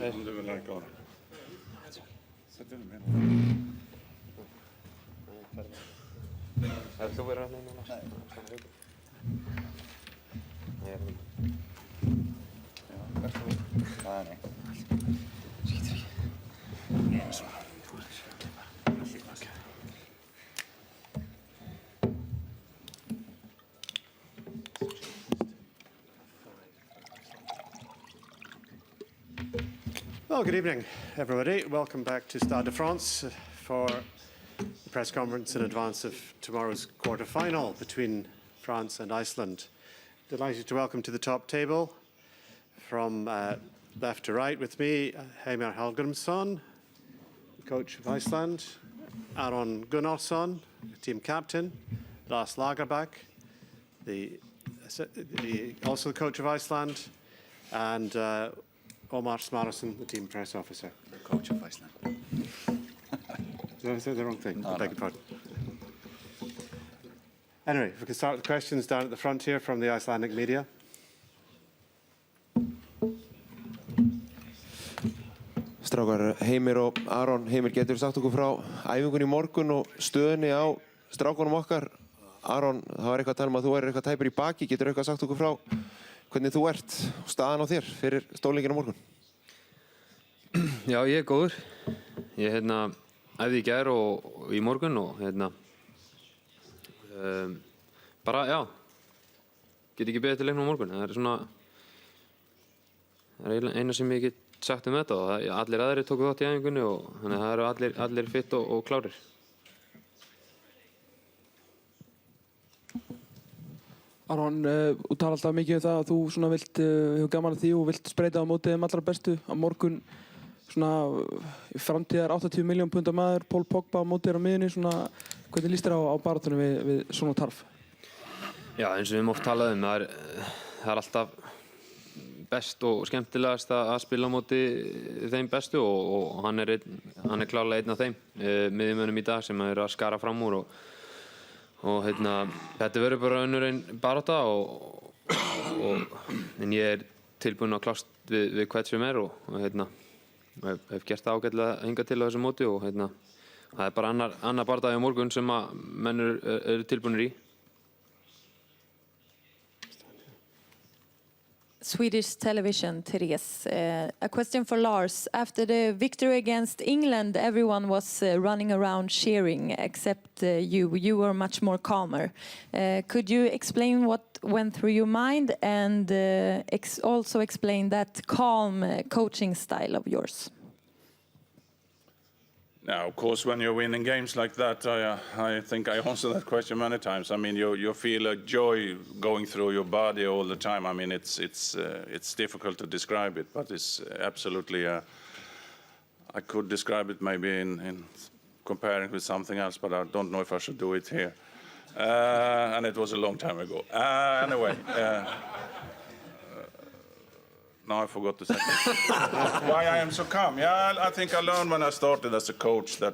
om du vill lägga av. Sätt dig med. Ska vi röra in någon? Nej. Nej. Well, good evening, everybody. Welcome back to Stade de France for the press conference in advance of tomorrow's quarter-final between France and Iceland. Delighted to welcome to the top table, from left to right with me, Heimir Hallgrímsson, coach of Iceland, Aron Gunnarsson, team captain, Lars Lagerbäck, also the coach of Iceland, and Omar Smárason, the team press officer. The coach of Iceland. Did I say the wrong thing? No, I beg your pardon. Anyway, if we can start with the questions down at the front here from the Icelandic media. Strákar, Heimir og Aron, Heimir, getur sagt okkur frá æfingunni í morgun og stöðunni á strákunum okkar. Aron, það var eitthvað að tala um að þú eitthvað tæpur í baki, getur eitthvað sagt okkur frá hvernig þú og staðan á þér fyrir stórleikinn á morgun? Já, ég góður. Ég æfði í gær og í morgun og bara, já, get ekki beðið til leiknum á morgun. Það er eina sem ég get sagt þetta og allir aðrir tóku þátt í æfingunni og þannig að það eru allir fitt og klárir. Aron, þú talar alltaf mikið það að þú hefur gaman að því og vilt spreita á mótið þeim allra bestu. Á morgun framtíðar 80 milljón punda maður, Paul Pogba á mótið á miðjunni. Hvernig líst þér á baráttunni við svona tarf? Já, eins og við höfum oft talað um, það er alltaf best og skemmtilegast að spila á móti þeim bestu og hann er klárlega einn af þeim miðjumönnum í dag sem eru að skara fram úr og þetta verður bara önnur einn barátta en ég tilbúinn að klást við hvert sem og hef gert það ágætlega hingað til á þessu móti og það er bara annar barátta á morgun sem að menn eru tilbúinir í. Swedish television, Therese. A question for Lars. After the victory against England, everyone was running around cheering, except you. You were much more calmer. Could you explain what went through your mind and also explain that calm coaching style of yours? Now, of course, when you're winning games like that, I think I answered that question many times. I mean, you feel a joy going through your body all the time. I mean, it's difficult to describe it, but it's absolutely. I could describe it maybe in comparing with something else, but I don't know if I should do it here. And it was a long time ago. Anyway. Now I forgot the second. Why I am so calm? Yeah, I think I learned when I started as a coach that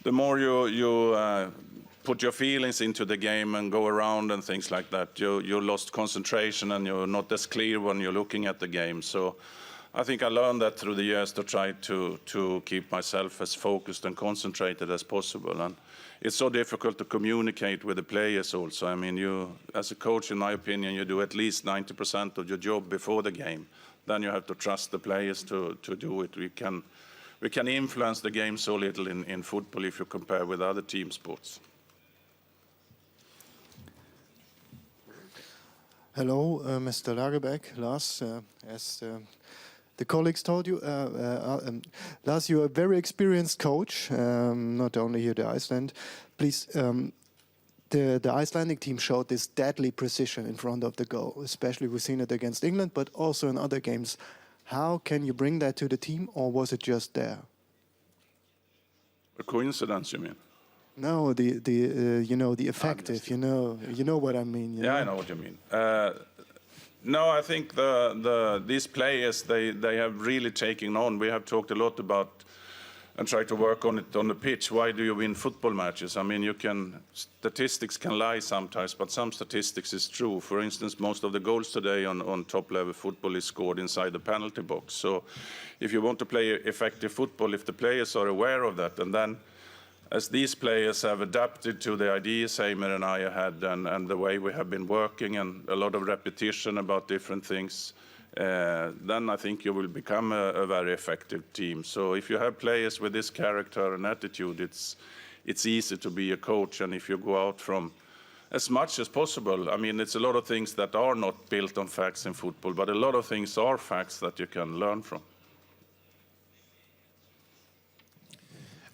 the more you put your feelings into the game and go around and things like that, you lost concentration and you're not as clear when you're looking at the game. So I think I learned that through the years to try to keep myself as focused and concentrated as possible. And it's so difficult to communicate with the players also. I mean, you, as a coach, in my opinion, you do at least 90% of your job before the game. Then you have to trust the players to do it. We can influence the game so little in football if you compare with other team sports. Hello, Mr. Lagerbäck, Lars. As the colleagues told you, Lars, you're a very experienced coach, not only here at Iceland. Please, the Icelandic team showed this deadly precision in front of the goal, especially we've seen it against England, but also in other games. How can you bring that to the team, or was it just there? A coincidence, you mean? No, the effective. You know what I mean. Yeah, I know what you mean. No, I think these players they have really taken on. We have talked a lot and try to work on it on the pitch. Why do you win football matches? I mean, statistics can lie sometimes, but some statistics is true. For instance, most of the goals today on top-level football is scored inside the penalty box. So if you want to play effective football, if the players are aware of that, and then as these players have adapted to the ideas Heimer and I had and the way we have been working and a lot of repetition about different things, then I think you will become a very effective team. So if you have players with this character and attitude, it's easy to be a coach. And if you go out from as much as possible, I mean, it's a lot of things that are not built on facts in football, but a lot of things are facts that you can learn from.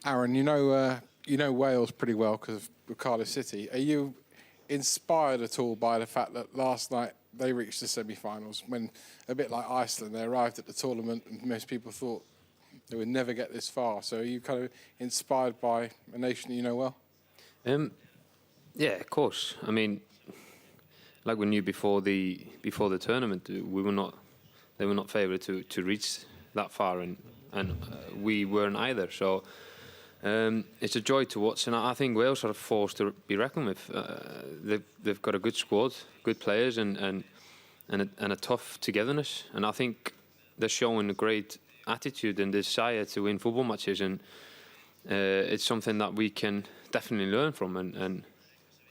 Aaron, you know Wales pretty well because of Cardiff City. Are you inspired at all by the fact that last night they reached the semi-finals when, a bit like Iceland, they arrived at the tournament and most people thought they would never get this far? So are you kind of inspired by a nation that you know well? Yeah, of course. I mean, like we knew before the tournament, they were not favoured to reach that far, and we weren't either. So. It's a joy to watch, and I think Wales are a force to be reckoned with. They've got a good squad, good players, and a tough togetherness. And I think they're showing a great attitude and desire to win football matches, and it's something that we can definitely learn from. And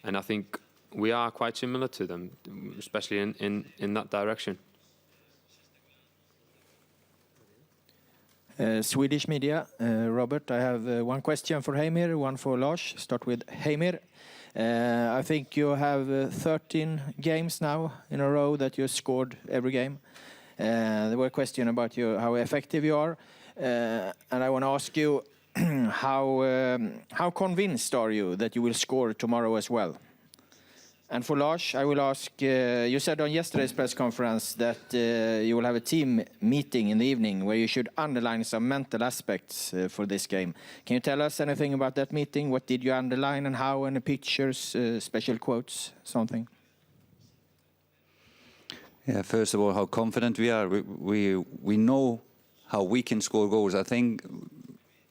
I think we are quite similar to them, especially in that direction. Swedish media, Robert. I have one question for Heimir, one for Lars. Start with Heimir. I think you have 13 games now in a row that you scored every game. There were questions about how effective you are, and I want to ask you how convinced are you that you will score tomorrow as well? And for Lars, I will ask, you said on yesterday's press conference that you will have a team meeting in the evening where you should underline some mental aspects for this game. Can you tell us anything about that meeting? What did you underline and how? Any pictures, special quotes, something? Yeah, first of all, how confident we are. We know how we can score goals. I think,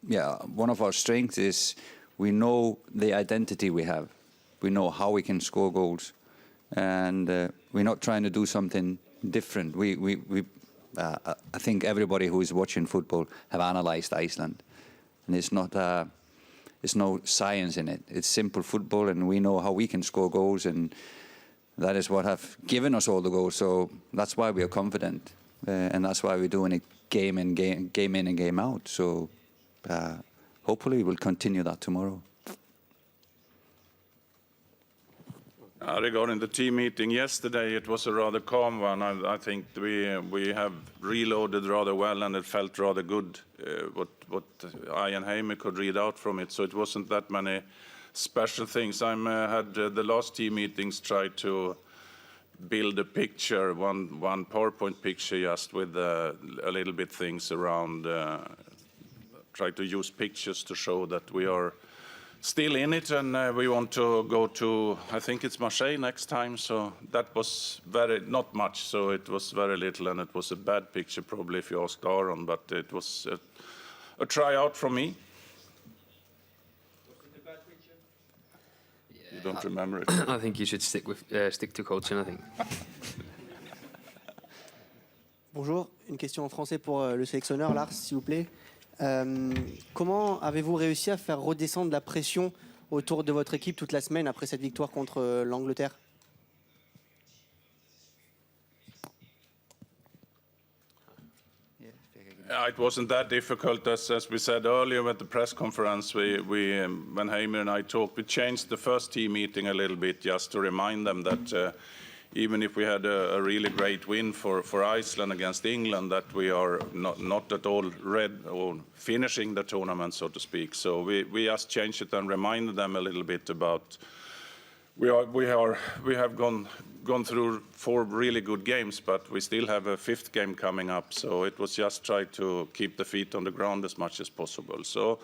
yeah, one of our strengths is we know the identity we have. We know how we can score goals, and we're not trying to do something different. I think everybody who is watching football have analysed Iceland, and it's no science in it. It's simple football, and we know how we can score goals, and that is what have given us all the goals. So that's why we are confident, and that's why we're doing it game in and game out. So hopefully we'll continue that tomorrow. Regarding the team meeting yesterday, it was a rather calm one. I think we have reloaded rather well, and it felt rather good what I and Heimir could read out from it. So it wasn't that many special things. I had the last team meetings tried to build a picture, one PowerPoint picture, just with a little bit things around. Try to use pictures to show that we are still in it, and we want to go to, I think it's Marseille next time, so that was not much, so it was very little, and it was a bad picture probably if you asked Aaron, but it was a tryout from me. Was it a bad picture? You don't remember it? I think you should stick to coaching, I think. Bonjour, une question en français pour le sélectionneur, Lars, s'il vous plaît. Comment avez-vous réussi à faire redescendre la pression autour de votre équipe toute la semaine après cette victoire contre l'Angleterre? It wasn't that difficult, as we said earlier at the press conference. When Heimir and I talked, we changed the first team meeting a little bit just to remind them that even if we had a really great win for Iceland against England, that we are not at all or finishing the tournament, so to speak. So we just changed it and reminded them a little bit about we have gone through 4 really good games, but we still have a 5th game coming up. So it was just try to keep the feet on the ground as much as possible. So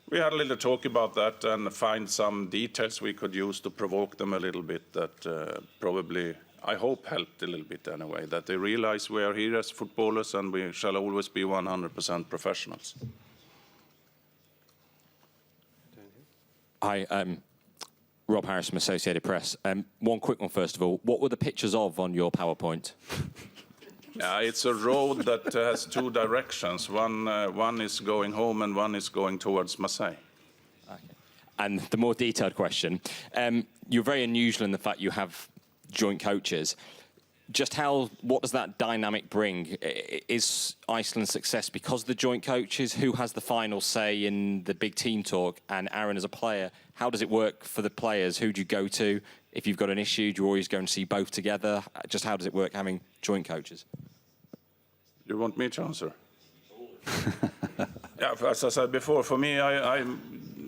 we had a little talk about that and find some details we could use to provoke them a little bit that probably, I hope, helped a little bit anyway, that they realize we are here as footballers and we shall always be 100% professionals. Hi, Rob Harris from Associated Press. One quick one first of all. What were the pictures of on your PowerPoint? It's a road that has two directions. One is going home and one is going towards Marseille. Okay. And the more detailed question, you're very unusual in the fact you have joint coaches. Just what does that dynamic bring? Is Iceland's success because of the joint coaches? Who has the final say in the big team talk? And Aaron, as a player, how does it work for the players? Who do you go to? If you've got an issue, do you always go and see both together? Just how does it work having joint coaches? You want me to answer? Yeah, as I said before, for me, I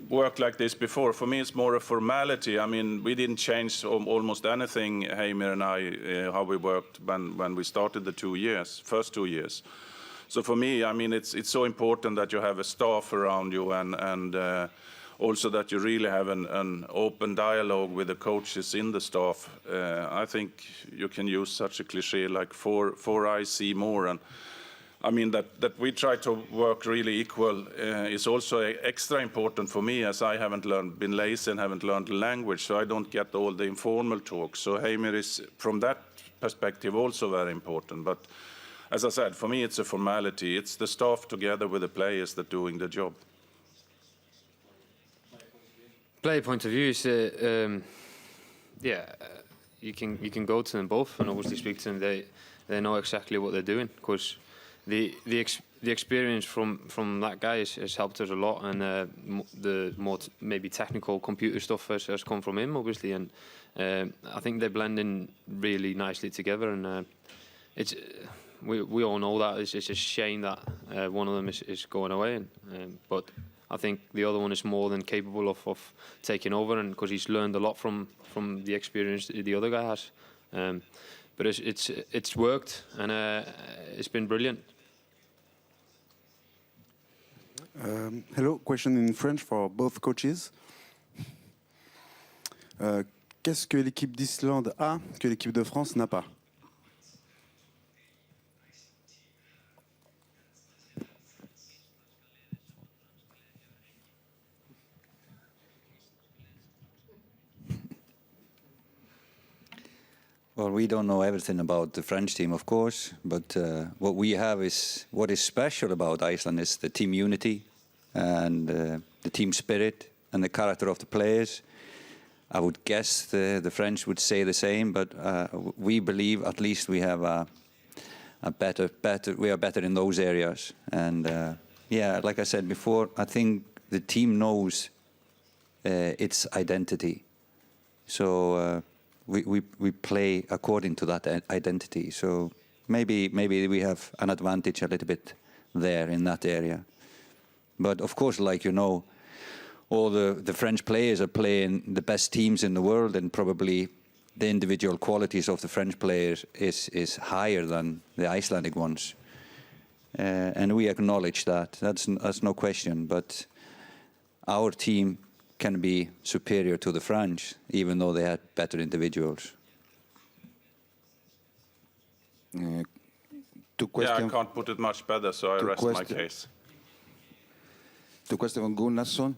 worked like this before. For me, it's more a formality. I mean, we didn't change almost anything, Heimir and I, how we worked when we started the first 2 years. So for me, I mean, it's so important that you have a staff around you and also that you really have an open dialogue with the coaches in the staff. I think you can use such a cliche like four eyes see more. And I mean, that we try to work really equal is also extra important for me, as I haven't been lazy and haven't learned the language, so I don't get all the informal talk. So Heimir is, from that perspective, also very important. But as I said, for me, it's a formality. It's the staff together with the players that doing the job. Player point of view is, you can go to them both and obviously speak to them. They know exactly what they're doing, because the experience from that guy has helped us a lot, and the more maybe technical computer stuff has come from him, obviously, and I think they blend in really nicely together, and we all know that it's a shame that one of them is going away, but I think the other one is more than capable of taking over, and because he's learned a lot from the experience the other guy has. But it's worked, and it's been brilliant. Hello, question in French for both coaches. Qu'est-ce que l'équipe d'Islande a que l'équipe de France n'a pas? Well, we don't know everything about the French team, of course, but what we have is, what is special about Iceland is the team unity and the team spirit and the character of the players. I would guess the French would say the same, but we believe at least we have we are better in those areas. And yeah, like I said before, I think the team knows its identity. So we play according to that identity. So maybe we have an advantage a little bit there in that area. But of course, like you know, all the French players are playing the best teams in the world, and probably the individual qualities of the French players is higher than the Icelandic ones. And we acknowledge that. That's no question. But our team can be superior to the French, even though they had better individuals. Yeah, I can't put it much better, so I rest my case. To question on Gunnarsson.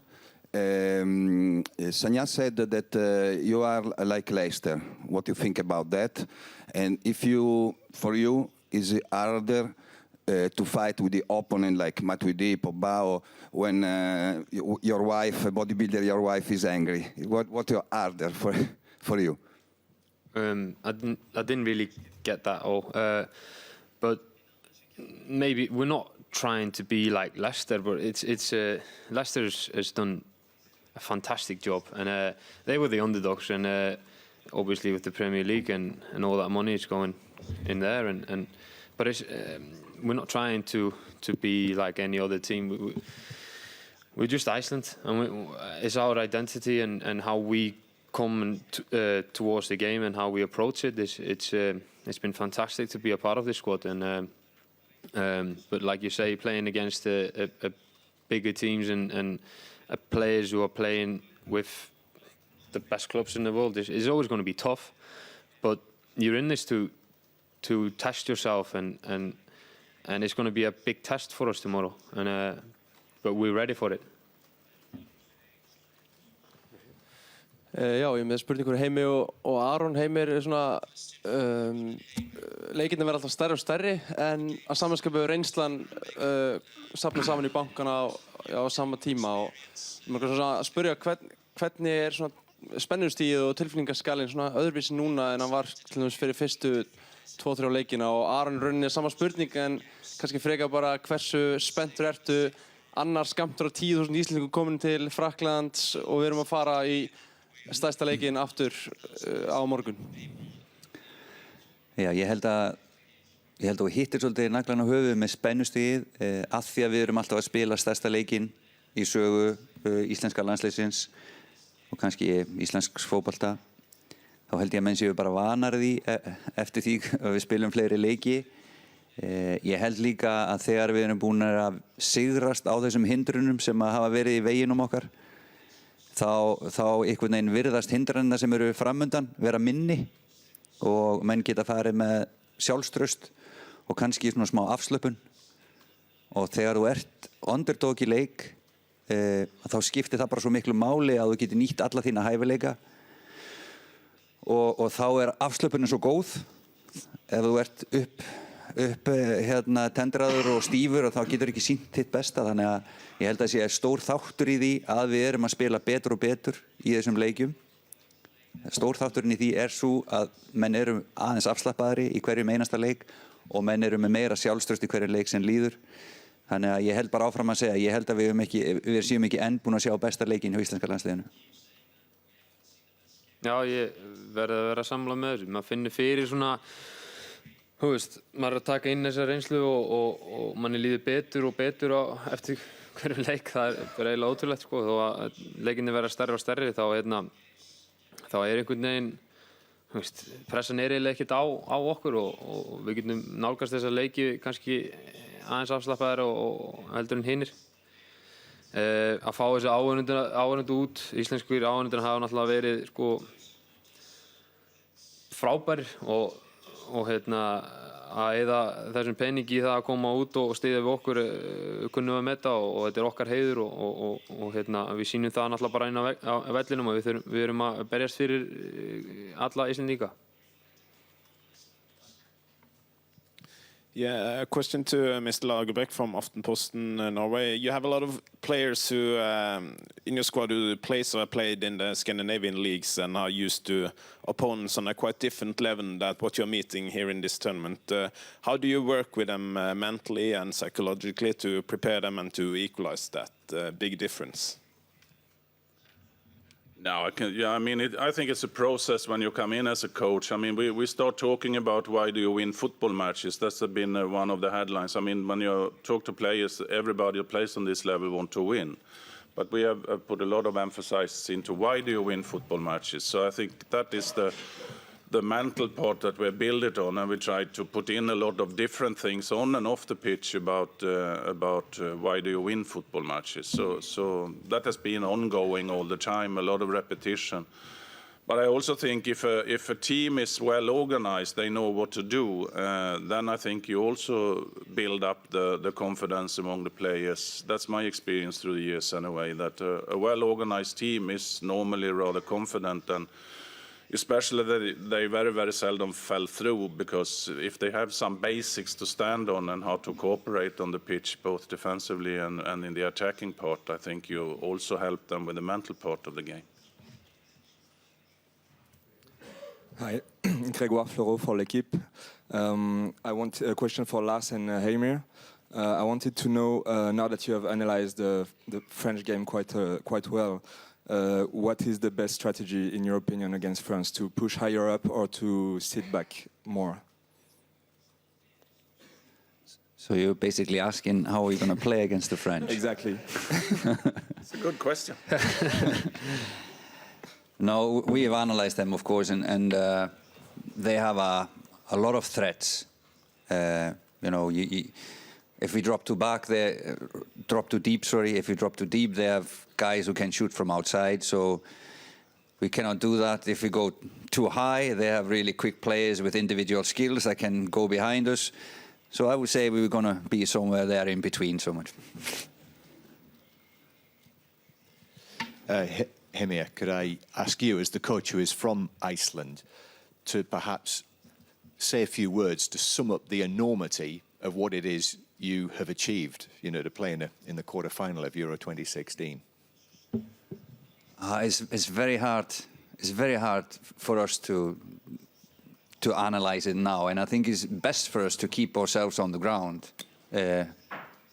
Sanya said that you are like Leicester. What do you think about that? And for you, is it harder to fight with the opponent like Matuidi, Pogba, when your wife, a bodybuilder, your wife is angry? What is harder for you? I didn't really get that all, but maybe we're not trying to be like Leicester, but Leicester has done a fantastic job, and they were the underdogs, and obviously with the Premier League and all that money is going in there, but we're not trying to be like any other team. We're just Iceland, and it's our identity and how we come towards the game and how we approach it. It's been fantastic to be a part of this squad, and but like you say, playing against a bigger teams and players who are playing with the best clubs in the world is always going to be tough. But you're in this to test yourself, and it's going to be a big test for us tomorrow. But we're ready for it. Já, ég er með spurningur Heimi og Aron. Heimir er svona, leikirnir verða alltaf stærri og stærri en að samanskapu reynslan safna saman í bankana á sama tíma og maður er svona að spyrja hvernig er svona spennustigið og tilfinningaskalinn svona öðruvísi núna en hann var til dæmis fyrir fyrstu 2-3 leikina og Aron rauninni er sama spurning en kannski frekar bara hversu spenntur ertu annar skammtur á 10.000 Íslendingum komin til Frakklands og við erum að fara í stærsta leikinn aftur á morgun. Já, ég held að þú hittir svolítið naglann á höfuðið með spennustigið að því að við erum alltaf að spila stærsta leikinn í sögu íslenska landsliðsins og kannski íslensks fótbolta. Þá held ég að menn séu bara vanar því eftir því að við spilum fleiri leiki. Ég held líka að þegar við erum búin að sigrast á þessum hindrunum sem að hafa verið í veginum okkar þá einhvern veginn virðast hindranirnar sem eru framundan vera minni og menn geta farið með sjálfstraust og kannski svona smá afslöpun og þegar þú ert underdog í leik þá skiptir það bara svo miklu máli að þú getur nýtt alla þína hæfileika og þá er afslöpunin svo góð ef þú ert tendraður og stífur og þá getur ekki sýnt þitt besta þannig að ég held að það sé stór þáttur í því að við erum að spila betur og betur í þessum leikjum. Stór þátturinn í því er svo að menn eru aðeins afslappaðri í hverjum einasta leik og menn eru með meira sjálfstraust í hverjum leik sem líður. Þannig að ég held bara áfram að segja, ég held að við séum ekki enn búin að sjá besta leikinn hjá íslenska landsliðinu. Já, ég verði að vera sammála með þessu. Maður finnur fyrir svona þú veist, maður er að taka inn þessa reynslu og manni líður betur og betur eftir hverju leik, það er bara eiginlega ótrúlegt sko, þó að leikinni verða stærri og stærri þá er einhvern veginn, þú veist, pressan er eiginlega ekkert á okkur og við getum nálgast þessa leiki kannski aðeins afslappaðir og heldur en hinir. Að fá þessi áhorfendur út, íslenskir áhorfendur hafa náttúrulega verið sko frábærir og að eyða þessum peningi í það að koma út og styðja við okkur kunnum við metta og þetta er okkar heiður og við sýnum það náttúrulega bara inn á vellinum og við erum að berjast fyrir alla Íslendinga. Yeah, a question to Mr. Lagerbäck from Aftenposten, Norway. You have a lot of players who, in your squad who played in the Scandinavian leagues and are used to opponents on a quite different level than what you're meeting here in this tournament. How do you work with them mentally and psychologically to prepare them and to equalize that big difference? No, I think it's a process when you come in as a coach. I mean, we start talking about why do you win football matches. That's been one of the headlines. I mean, when you talk to players, everybody who plays on this level want to win. But we have put a lot of emphasis into why do you win football matches. So I think that is the mental part that we build it on, and we try to put in a lot of different things on and off the pitch about why do you win football matches. So that has been ongoing all the time, a lot of repetition. But I also think if a team is well organized, they know what to do, then I think you also build up the confidence among the players. That's my experience through the years anyway, that a well organized team is normally rather confident, and especially that they very, very seldom fell through, because if they have some basics to stand on and how to cooperate on the pitch, both defensively and in the attacking part, I think you also help them with the mental part of the game. Hi, Grégoire Fleureau for l'équipe. I want a question for Lars and Heimir. I wanted to know, now that you have analyzed the French game quite well, what is the best strategy, in your opinion, against France? To push higher up or to sit back more? So you're basically asking how we're going to play against the French? Exactly. It's a good question. No, we have analyzed them, of course, and they have a lot of threats. If we drop too back, they drop too deep. If we drop too deep, they have guys who can shoot from outside. So we cannot do that. If we go too high, they have really quick players with individual skills that can go behind us. So I would say we were going to be somewhere there in between so much. Hemir, could I ask you, as the coach who is from Iceland, to perhaps say a few words to sum up the enormity of what it is you have achieved, to play in the quarter-final of Euro 2016? It's very hard. It's very hard for us to analyze it now, and I think it's best for us to keep ourselves on the ground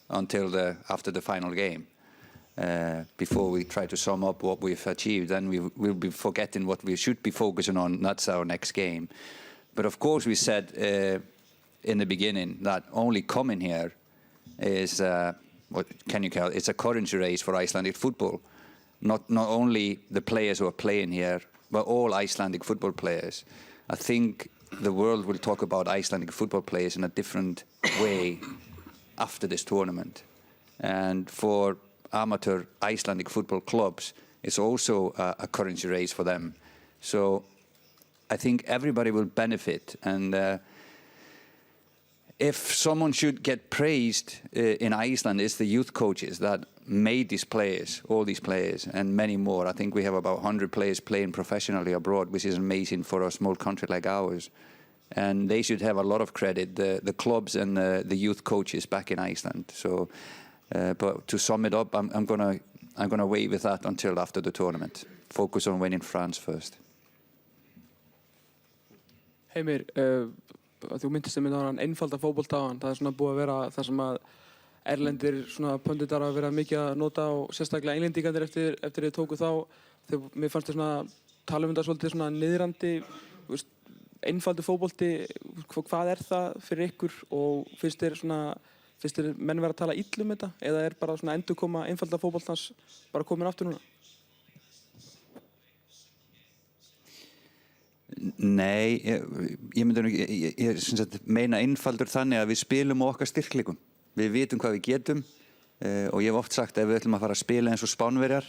until after the final game, before we try to sum up what we've achieved. Then we'll be forgetting what we should be focusing on. That's our next game. But of course, we said in the beginning that only coming here is what can you call it? It's a currency race for Icelandic football. Not only the players who are playing here, but all Icelandic football players. I think the world will talk about Icelandic football players in a different way after this tournament. And for amateur Icelandic football clubs, it's also a currency race for them. So I think everybody will benefit. And if someone should get praised in Iceland, it's the youth coaches that made these players, all these players, and many more. I think we have about 100 players playing professionally abroad, which is amazing for a small country like ours. And they should have a lot of credit, the clubs and the youth coaches back in Iceland. So, but to sum it up, I'm gonna wait with that until after the tournament. Focus on winning France first. Heimir, þú myndist um þann einfalda fótbolta á hann. Það svona búið að vera það sem að erlendir svona pönditar hafa verið mikið að nota og sérstaklega englendingarnir eftir þið tóku þá. Mér fannst þið svona tala um þetta svolítið svona niðrandi, einfaldur fótbolti. Hvað það fyrir ykkur og finnst þér menn vera að tala illa um þetta eða bara svona endurkoma einfalda fótboltans bara komin aftur núna? Nei, ég myndi nú ég meina einfaldur þannig að við spilum á okkar styrkleikum. Við vitum hvað við getum og ég hef oft sagt að ef við ætlum að fara að spila eins og Spánverjar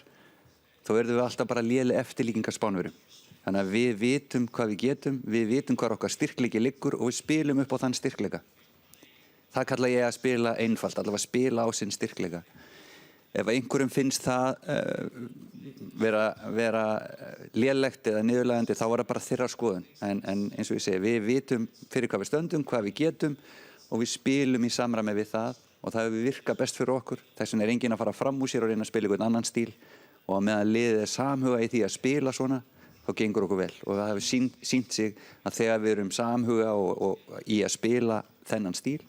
þá verðum við alltaf bara léleg eftirlíkingar Spánverjum. Þannig að við vitum hvað við getum, við vitum hvað okkar styrkleiki liggur og við spilum upp á þann styrkleika. Það kalla ég að spila einfalt, allavega að spila á sinn styrkleika. Ef einhverjum finnst það vera lélegt eða niðurlægjandi þá var það bara þeirra skoðun. En eins og ég segi, við vitum fyrir hvað við stöndum, hvað við getum og við spilum í samræmi við það og það hefur virkað best fyrir okkur. Þess vegna enginn að fara fram úr sér og reyna að spila einhvern annan stíl og að meðan liðið samhuga í því að spila svona þá gengur okkur vel og það hefur sýnt sig að þegar við erum samhuga og í að spila þennan stíl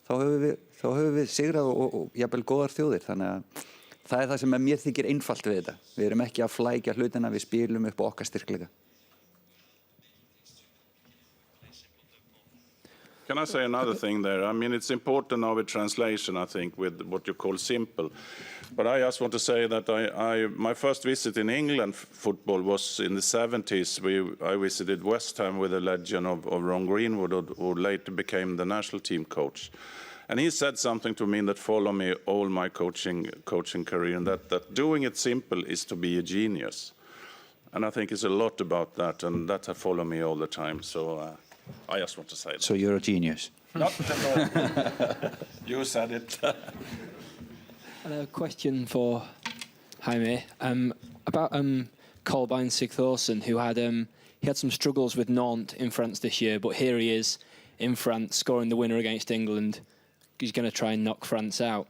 þá höfum við sigrað og jafnvel góðar þjóðir. Þannig að það það sem mér þykir einfalt við þetta. Við erum ekki að flækja hlutina, við spilum upp á okkar styrkleika. Can I say another thing there? I mean, it's important now with translation, I think, with what you call simple. But I just want to say that my first visit in England football was in the 70s. I visited West Ham with the legend of Ron Greenwood, who later became the national team coach. And he said something to me that followed me all my coaching career, and that doing it simple is to be a genius. And I think it's a lot about that, and that has followed me all the time. So I just want to say that. So you're a genius? Not at all. You said it. A question for Jaime about Kolbeinn Sigþórsson, who had some struggles with Nantes in France this year, but here he is in France scoring the winner against England. He's going to try and knock France out.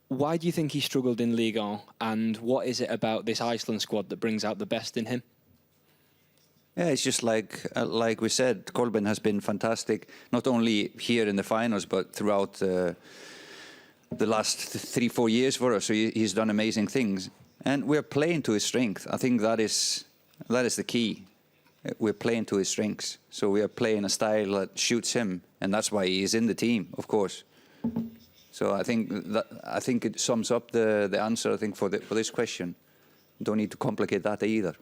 Why do you think he struggled in Ligue 1, and what is it about this Iceland squad that brings out the best in him? Yeah, it's just like we said, Kolbeinn has been fantastic, not only here in the finals, but throughout the last 3-4 years for us. So he's done amazing things. And we're playing to his strength. I think that is the key. We're playing to his strengths. So we are playing a style that suits him, and that's why he is in the team, of course. So I think it sums up the answer, I think, for this question. Don't need to complicate that either.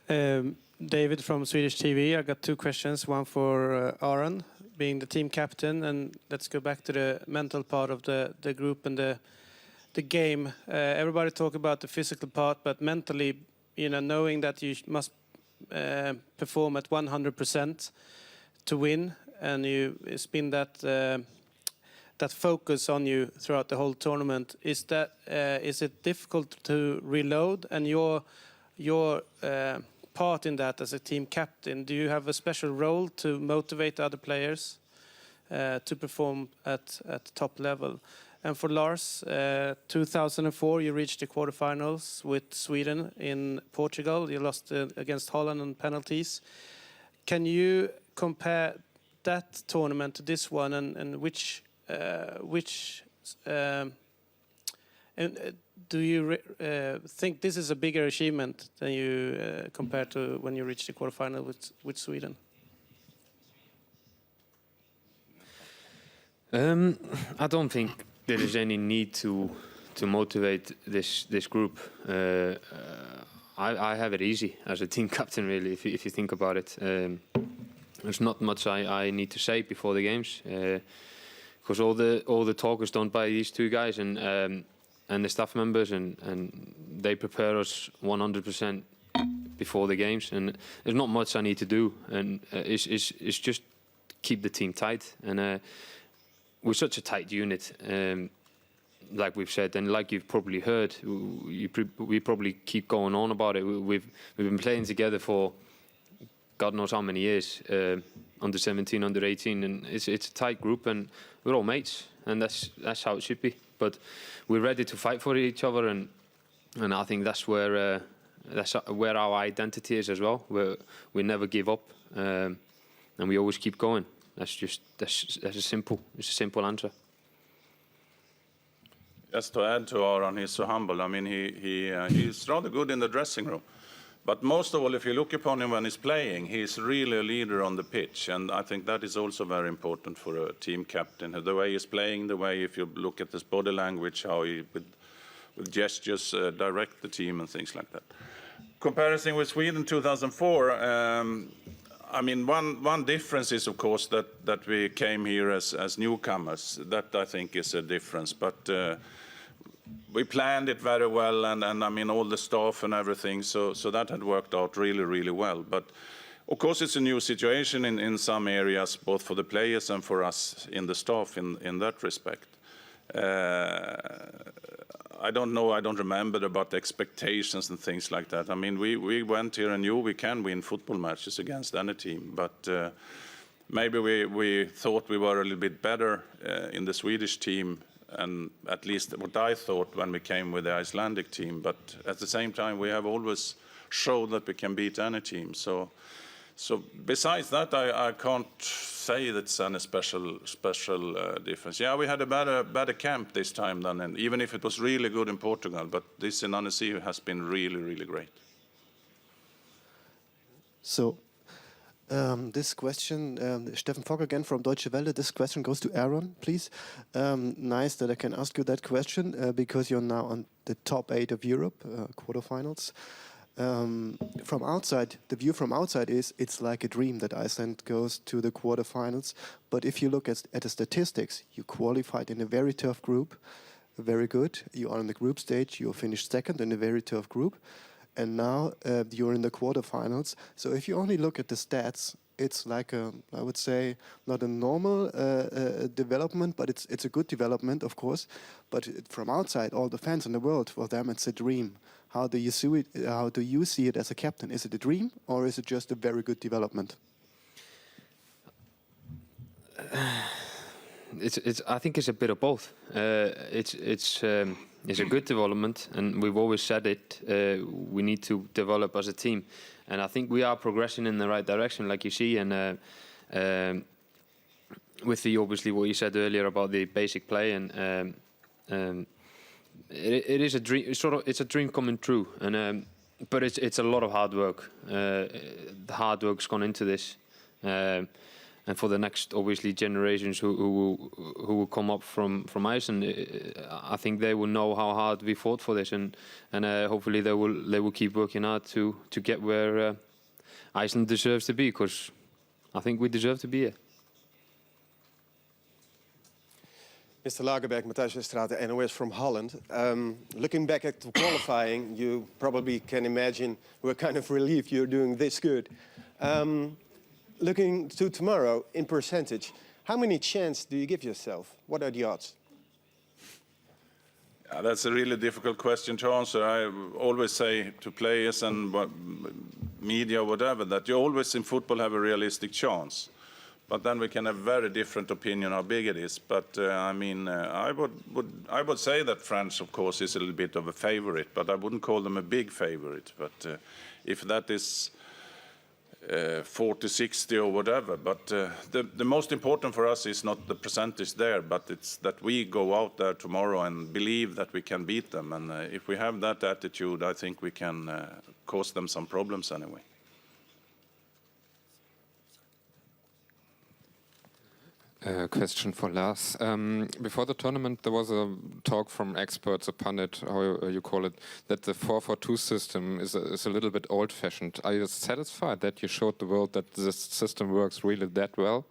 David from Swedish TV. I got 2 questions. One for Aron, being the team captain, and let's go back to the mental part of the group and the game. Everybody talk about the physical part, but mentally, knowing that you must perform at 100% to win, and you spin that that focus on you throughout the whole tournament. Is it difficult to reload? And your part in that as a team captain, do you have a special role to motivate other players to perform at top level? And for Lars, 2004 you reached the quarterfinals with Sweden in Portugal. You lost against Holland on penalties. Can you compare that tournament to this one, and which do you think this is a bigger achievement than you compared to when you reached the quarterfinal with Sweden? I don't think there is any need to motivate this group. I have it easy as a team captain, really, if you think about it. There's not much I need to say before the games, because all the talk is done by these two guys and the staff members, and they prepare us 100% before the games, and there's not much I need to do, and it's just keep the team tight, and we're such a tight unit, like we've said, and like you've probably heard, we probably keep going on about it. We've been playing together for God knows how many years, under 17, under 18, and it's a tight group, and we're all mates, and that's how it should be. But we're ready to fight for each other, and I think that's where our identity is as well. We never give up, and we always keep going. That's a simple answer. Just to add to Aron, he's so humble. I mean, he's rather good in the dressing room. But most of all, if you look upon him when he's playing, he's really a leader on the pitch. And I think that is also very important for a team captain. The way he's playing, the way, if you look at his body language, how he, with gestures, direct the team and things like that. Comparison with Sweden 2004, I mean, one difference is, of course, that we came here as newcomers. That, I think, is a difference. But we planned it very well, and I mean, all the staff and everything, so that had worked out really, really well. But, of course, it's a new situation in some areas, both for the players and for us in the staff in that respect. I don't know, I don't remember about the expectations and things like that. I mean, we went here and knew we can win football matches against any team, but maybe we thought we were a little bit better in the Swedish team, and at least what I thought when we came with the Icelandic team. But at the same time, we have always showed that we can beat any team. So besides that, I can't say that's any special difference. Yeah, we had a better camp this time than even if it was really good in Portugal. But this in Annecy has been really, really great. So this question, Steffen Fock again from Deutsche Welle. This question goes to Aaron, please. Nice that I can ask you that question because you're now on the top 8 of Europe, quarterfinals. From outside, the view from outside is it's like a dream that Iceland goes to the quarterfinals. But if you look at the statistics, you qualified in a very tough group, very good. You are in the group stage, you finished second in a very tough group. And now you're in the quarterfinals. So if you only look at the stats, it's like I would say, not a normal development, but it's a good development, of course. But from outside, all the fans in the world, for them, it's a dream. How do you see it? How do you see it as a captain? Is it a dream, or is it just a very good development? I think it's a bit of both. It's a good development, and we've always said it. We need to develop as a team, and I think we are progressing in the right direction, like you see. And with the obviously what you said earlier about the basic play, and it is a dream. It's a dream coming true, and but it's a lot of hard work. The hard work's gone into this. And for the next, obviously, generations who will come up from Iceland, I think they will know how hard we fought for this, and hopefully they will keep working hard to get where Iceland deserves to be, because I think we deserve to be here. Mr. Lagerberg, Matthijs Westraat, NOS from Holland. Looking back at the qualifying, you probably can imagine we're kind of relieved you're doing this good. Looking to tomorrow, in percentage, How many chances do you give yourself? What are the odds? That's a really difficult question to answer. I always say to players and media, whatever, that you always in football have a realistic chance. But then we can have very different opinion how big it is. But I mean, I would say that France, of course, is a little bit of a favorite, but I wouldn't call them a big favorite. But if that is 40, 60 or whatever. But the most important for us is not the percentage there, but it's that we go out there tomorrow and believe that we can beat them. And if we have that attitude, I think we can cause them some problems anyway. Question for Lars. Before the tournament, there was a talk from experts, a pundit, how you call it, that the 4-4-2 system is a little bit old-fashioned. Are you satisfied that you showed the world that this system works really that well?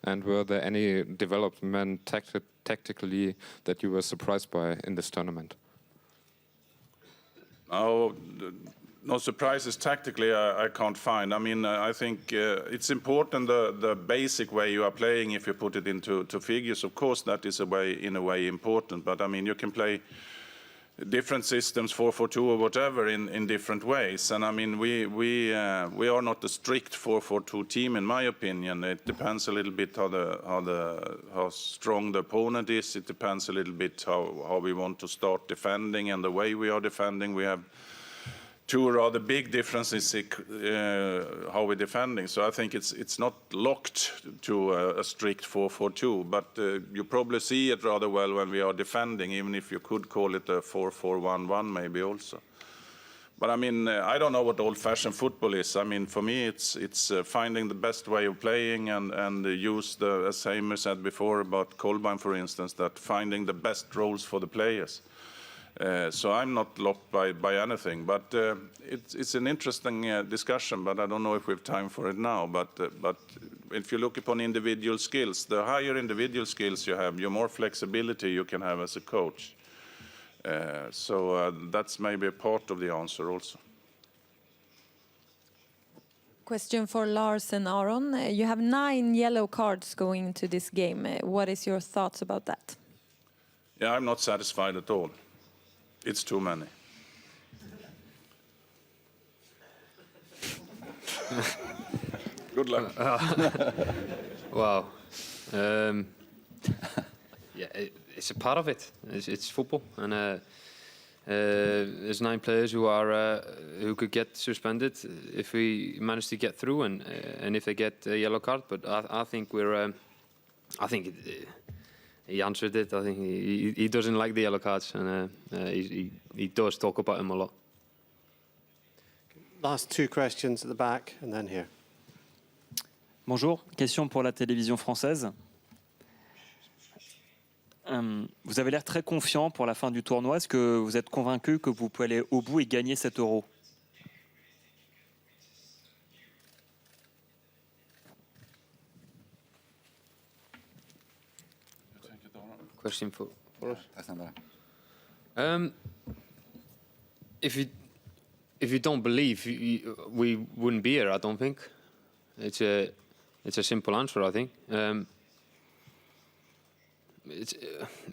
And were there any development tactically that you were surprised by in this tournament? Oh, no surprises tactically I can't find. I mean, I think it's important the basic way you are playing. If you put it into figures, of course, that is in a way important. But I mean, you can play different systems, 4-4-2 or whatever, in different ways. And I mean, we are not a strict 4-4-2 team, in my opinion. It depends a little bit how strong the opponent is. It depends a little bit how we want to start defending and the way we are defending. We have two rather big differences how we're defending. So I think it's not locked to a strict 4-4-2, but you probably see it rather well when we are defending, even if you could call it a 4-4-1-1 maybe also. But I mean, I don't know what old-fashioned football is. I mean, for me, it's finding the best way of playing and use the, as Heimer said before about Kolbein, for instance, that finding the best roles for the players. So I'm not locked by anything, but it's an interesting discussion. But I don't know if we have time for it now. But if you look upon individual skills, the higher individual skills you have, the more flexibility you can have as a coach. So that's maybe a part of the answer also. Question for Lars and Aron. You have 9 yellow cards going into this game. What is your thoughts about that? Yeah, I'm not satisfied at all. It's too many. Good luck. Wow. Yeah, it's a part of it. It's football, and there's 9 players who could get suspended if we manage to get through, and if they get a yellow card. But I think he answered it. I think he doesn't like the yellow cards, and he does talk about them a lot. Last 2 questions at the back, and then here. Bonjour, question pour la télévision française. Vous avez l'air très confiant pour la fin du tournoi. Est-ce que vous êtes convaincu que vous pouvez aller au bout et gagner cet euro? Question for us. If you don't believe, we wouldn't be here. I don't think. It's a simple answer. I think.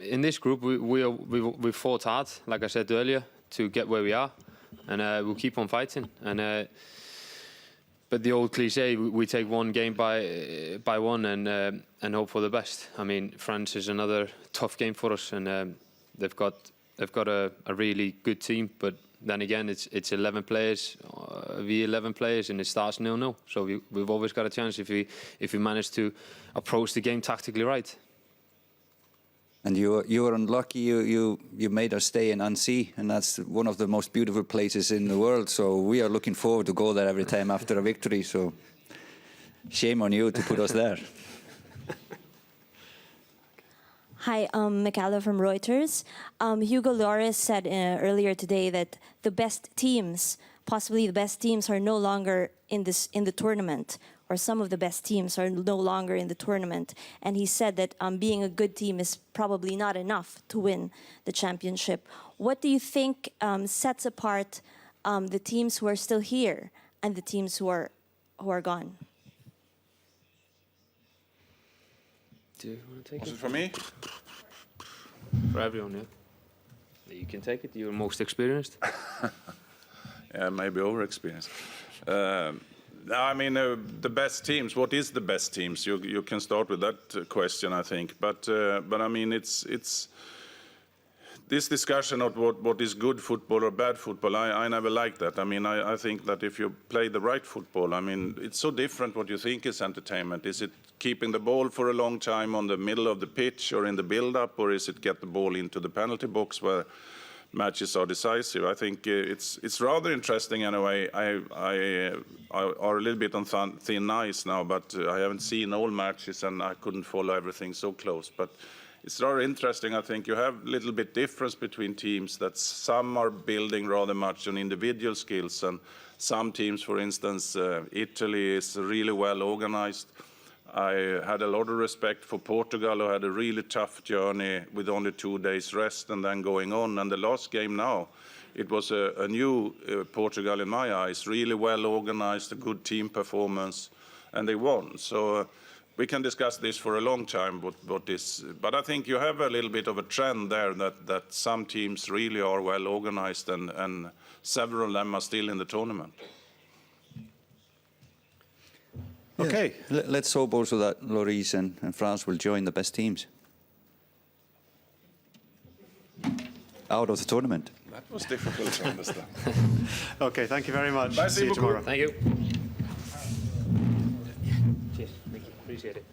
In this group, we fought hard, like I said earlier, to get where we are, and we'll keep on fighting. But the old cliche, we take one game by one and hope for the best. I mean, France is another tough game for us, and they've got a really good team. But then again, it's 11 players, we 11 players, and it starts 0-0. So we've always got a chance if we manage to approach the game tactically right. And you were unlucky. You made us stay in Annecy, and that's one of the most beautiful places in the world. So we are looking forward to go there every time after a victory. So shame on you to put us there. Hi, Michaela from Reuters. Hugo Lloris said earlier today that the best teams, possibly the best teams, are no longer in the tournament, or some of the best teams are no longer in the tournament. And he said that being a good team is probably not enough to win the championship. What do you think sets apart the teams who are still here and the teams who are gone? Do you want to take Was it? it for me? For everyone, yeah. You can take it. You're most experienced. Yeah, maybe over-experienced. I mean, the best teams. What is the best teams? You can start with that question, I think. But I mean, it's this discussion of what is good football or bad football. I never liked that. I mean, I think that if you play the right football, I mean, it's so different what you think is entertainment. Is it keeping the ball for a long time on the middle of the pitch or in the build-up, or is it get the ball into the penalty box where matches are decisive? I think it's rather interesting in a way. I are a little bit on thin ice now, but I haven't seen all matches and I couldn't follow everything so close. But it's rather interesting. I think you have a little bit difference between teams, that some are building rather much on individual skills, and some teams, for instance, Italy is really well organized. I had a lot of respect for Portugal, who had a really tough journey with only 2 days rest and then going on. And the last game now, it was a new Portugal in my eyes, really well organized, a good team performance, and they won. So we can discuss this for a long time, but I think you have a little bit of a trend there that some teams really are well organized, and several of them are still in the tournament. Okay. Let's hope also that Lloris and France will join the best teams out of the tournament. That was difficult to understand. Okay, thank you very much. Merci See you beaucoup. tomorrow. Thank you. Cheers. Thank you. Appreciate it.